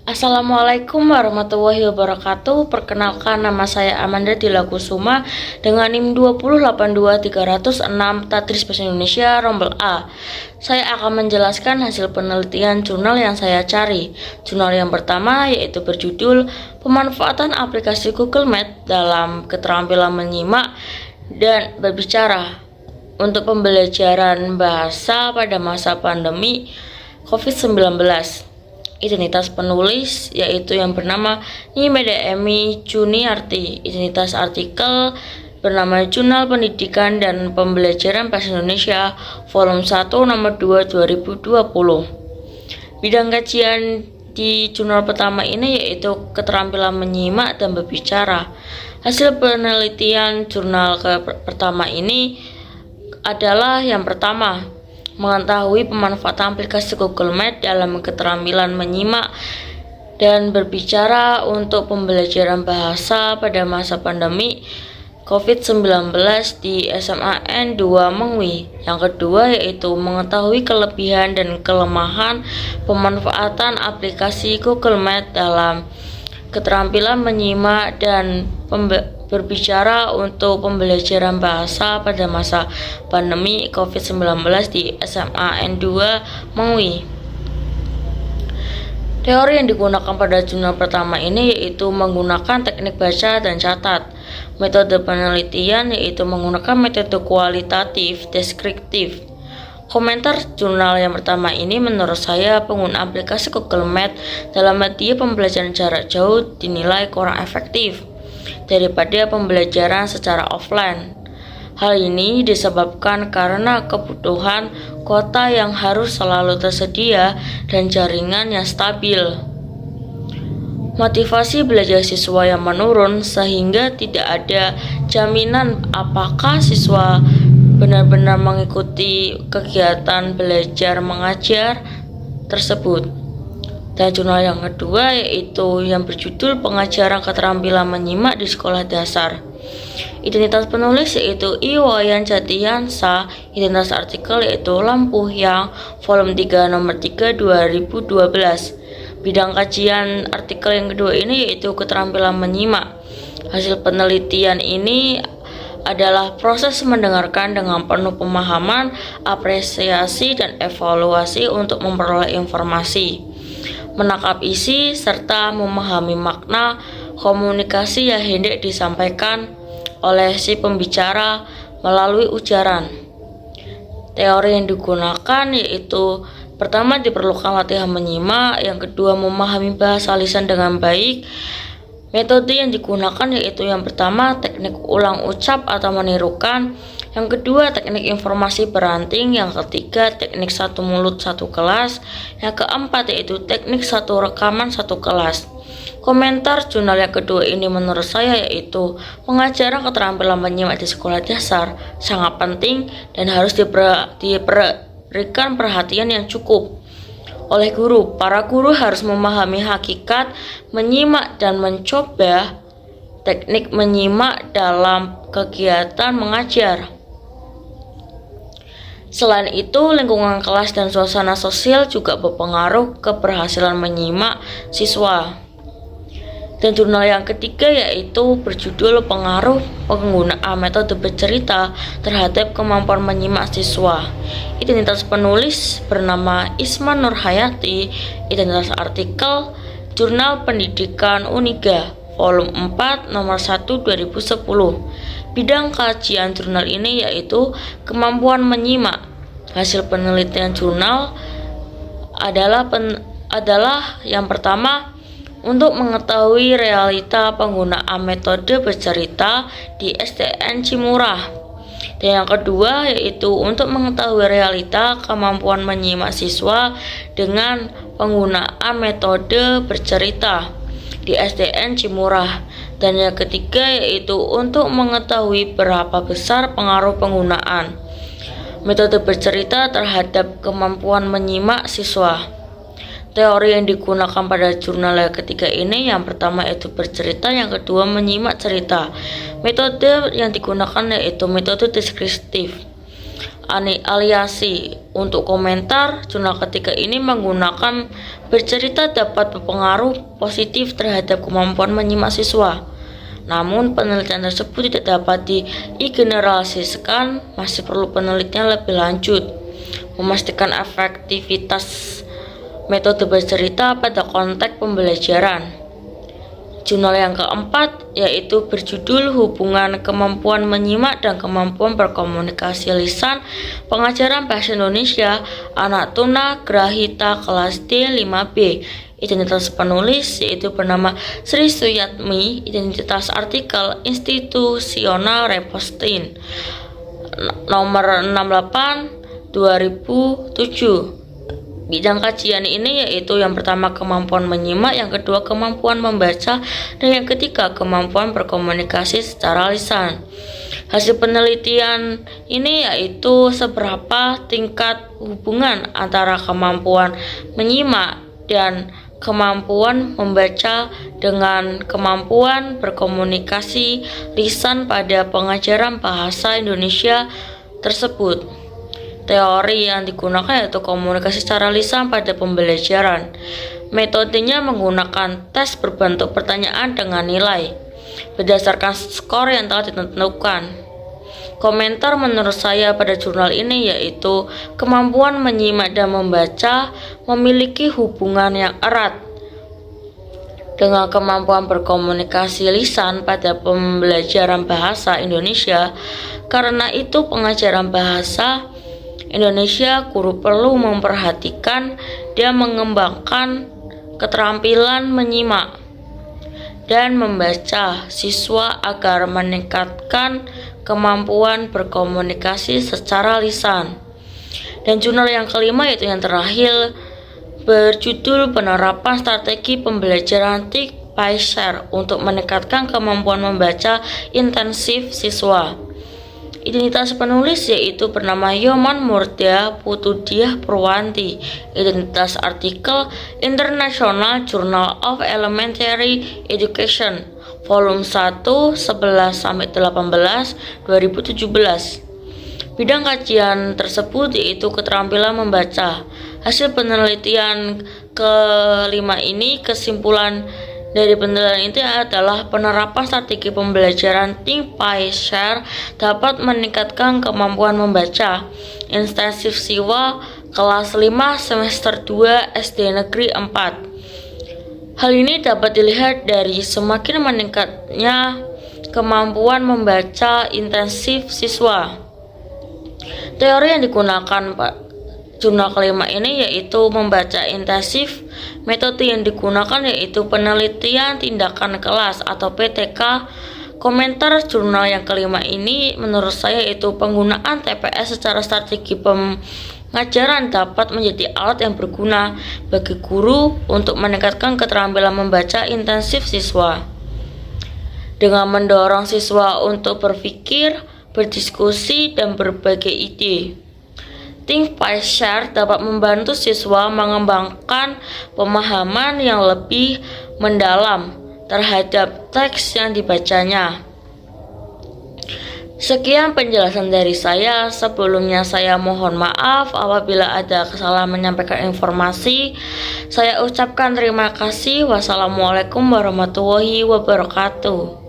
Assalamualaikum warahmatullahi wabarakatuh. Perkenalkan, nama saya Amanda Dila Kusuma dengan NIM 2082306 Tadris Bahasa Indonesia Rombel A. Saya akan menjelaskan hasil penelitian jurnal yang saya cari. Jurnal yang pertama yaitu berjudul Pemanfaatan Aplikasi Google Meet dalam Keterampilan Menyimak dan Berbicara untuk Pembelajaran Bahasa pada Masa Pandemi COVID-19. Identitas penulis yaitu yang bernama Nimeda Emi Juniarti. Identitas artikel bernama Jurnal Pendidikan dan Pembelajaran Bahasa Indonesia Volume 1 Nomor 2 2020. Bidang kajian di jurnal pertama ini yaitu keterampilan menyimak dan berbicara. Hasil penelitian jurnal pertama ini adalah yang pertama, mengetahui pemanfaatan aplikasi Google Meet dalam keterampilan menyimak dan berbicara untuk pembelajaran bahasa pada masa pandemi COVID-19 di SMAN 2 Mengwi. Yang kedua yaitu mengetahui kelebihan dan kelemahan pemanfaatan aplikasi Google Meet dalam keterampilan menyimak dan berbicara untuk pembelajaran bahasa pada masa pandemi COVID-19 di SMAN 2 Mengwi. Teori yang digunakan pada jurnal pertama ini yaitu menggunakan teknik baca dan catat. Metode penelitian yaitu menggunakan metode kualitatif deskriptif. Komentar jurnal yang pertama ini, menurut saya penggunaan aplikasi Google Meet dalam media pembelajaran jarak jauh dinilai kurang efektif daripada pembelajaran secara offline. Hal ini disebabkan karena kebutuhan kuota yang harus selalu tersedia dan jaringan yang stabil. Motivasi belajar siswa yang menurun sehingga tidak ada jaminan apakah siswa benar-benar mengikuti kegiatan belajar mengajar tersebut. Dan jurnal yang kedua yaitu yang berjudul Pengajaran Keterampilan Menyimak di Sekolah Dasar. Identitas penulis yaitu I. Wayan Jatiyansa. Identitas artikel yaitu Lampuh Yang Volume 3 Nomor 3 2012. Bidang kajian artikel yang kedua ini yaitu keterampilan menyimak. Hasil penelitian ini adalah proses mendengarkan dengan penuh pemahaman, apresiasi, dan evaluasi untuk memperoleh informasi, menangkap isi, serta memahami makna komunikasi yang hendak disampaikan oleh si pembicara melalui ujaran. Teori yang digunakan yaitu pertama, diperlukan latihan menyimak, yang kedua, memahami bahasa lisan dengan baik. Metode yang digunakan yaitu yang pertama, teknik ulang ucap atau menirukan, yang kedua, teknik informasi beranting, yang ketiga, teknik satu mulut satu kelas, yang keempat yaitu teknik satu rekaman satu kelas. Komentar jurnal yang kedua ini menurut saya yaitu pengajaran keterampilan menyimak di sekolah dasar sangat penting dan harus diberikan perhatian yang cukup oleh guru. Para guru harus memahami hakikat menyimak dan mencoba teknik menyimak dalam kegiatan mengajar. Selain itu, lingkungan kelas dan suasana sosial juga berpengaruh ke keberhasilan menyimak siswa. Dan jurnal yang ketiga yaitu berjudul Pengaruh Penggunaan Metode Bercerita terhadap Kemampuan Menyimak Siswa. Identitas penulis bernama Isma Nurhayati. Identitas artikel Jurnal Pendidikan Uniga Volume 4 Nomor 1 2010. Bidang kajian jurnal ini yaitu kemampuan menyimak. Hasil penelitian jurnal adalah yang pertama, untuk mengetahui realita penggunaan metode bercerita di SDN Cimurah. Dan yang kedua yaitu untuk mengetahui realita kemampuan menyimak siswa dengan penggunaan metode bercerita di SDN Cimurah. Dan yang ketiga yaitu untuk mengetahui berapa besar pengaruh penggunaan metode bercerita terhadap kemampuan menyimak siswa. Teori yang digunakan pada jurnal yang ketiga ini, yang pertama yaitu bercerita, yang kedua menyimak cerita. Metode yang digunakan yaitu metode deskriptif. aliasi. Untuk komentar, jurnal ketiga ini menggunakan bercerita dapat berpengaruh positif terhadap kemampuan menyimak siswa. Namun penelitian tersebut tidak dapat digeneralisasikan, masih perlu penelitian lebih lanjut memastikan efektivitas metode bercerita pada konteks pembelajaran. Jurnal yang keempat yaitu berjudul Hubungan Kemampuan Menyimak dan Kemampuan Berkomunikasi Lisan Pengajaran Bahasa Indonesia Anak Tuna Grahita kelas D 5B. Identitas penulis yaitu bernama Sri Suyatmi. Identitas artikel institusional repostin nomor 68 2007. Bidang kajian ini yaitu yang pertama kemampuan menyimak, yang kedua kemampuan membaca, dan yang ketiga kemampuan berkomunikasi secara lisan. Hasil penelitian ini yaitu seberapa tingkat hubungan antara kemampuan menyimak dan kemampuan membaca dengan kemampuan berkomunikasi lisan pada pengajaran bahasa Indonesia tersebut. Teori yang digunakan yaitu komunikasi secara lisan pada pembelajaran. Metodenya menggunakan tes berbentuk pertanyaan dengan nilai berdasarkan skor yang telah ditentukan. Komentar menurut saya pada jurnal ini yaitu kemampuan menyimak dan membaca memiliki hubungan yang erat dengan kemampuan berkomunikasi lisan pada pembelajaran bahasa Indonesia. Karena itu pengajaran bahasa Indonesia guru perlu memperhatikan dan mengembangkan keterampilan menyimak dan membaca siswa agar meningkatkan kemampuan berkomunikasi secara lisan. Dan jurnal yang kelima yaitu yang terakhir berjudul Penerapan Strategi Pembelajaran TIK PAI-SHARE untuk meningkatkan kemampuan membaca intensif siswa. Identitas penulis yaitu bernama Yoman Murda Putudiah Purwanti. Identitas artikel International Journal of Elementary Education Volume 1 11-18 2017. Bidang kajian tersebut yaitu keterampilan membaca. Hasil penelitian kelima ini, kesimpulan dari penelitian itu adalah penerapan strategi pembelajaran TIK PAI-SHARE dapat meningkatkan kemampuan membaca intensif siswa kelas 5 semester 2 SD Negeri 4. Hal ini dapat dilihat dari semakin meningkatnya kemampuan membaca intensif siswa. Teori yang digunakan jurnal kelima ini yaitu membaca intensif. Metode yang digunakan yaitu penelitian tindakan kelas atau PTK. Komentar jurnal yang kelima ini menurut saya yaitu penggunaan TPS secara strategi pengajaran dapat menjadi alat yang berguna bagi guru untuk meningkatkan keterampilan membaca intensif siswa dengan mendorong siswa untuk berpikir, berdiskusi, dan berbagi ide. TIK PAI-SHARE dapat membantu siswa mengembangkan pemahaman yang lebih mendalam terhadap teks yang dibacanya. Sekian penjelasan dari saya. Sebelumnya saya mohon maaf apabila ada kesalahan menyampaikan informasi. Saya ucapkan terima kasih. Wassalamualaikum warahmatullahi wabarakatuh.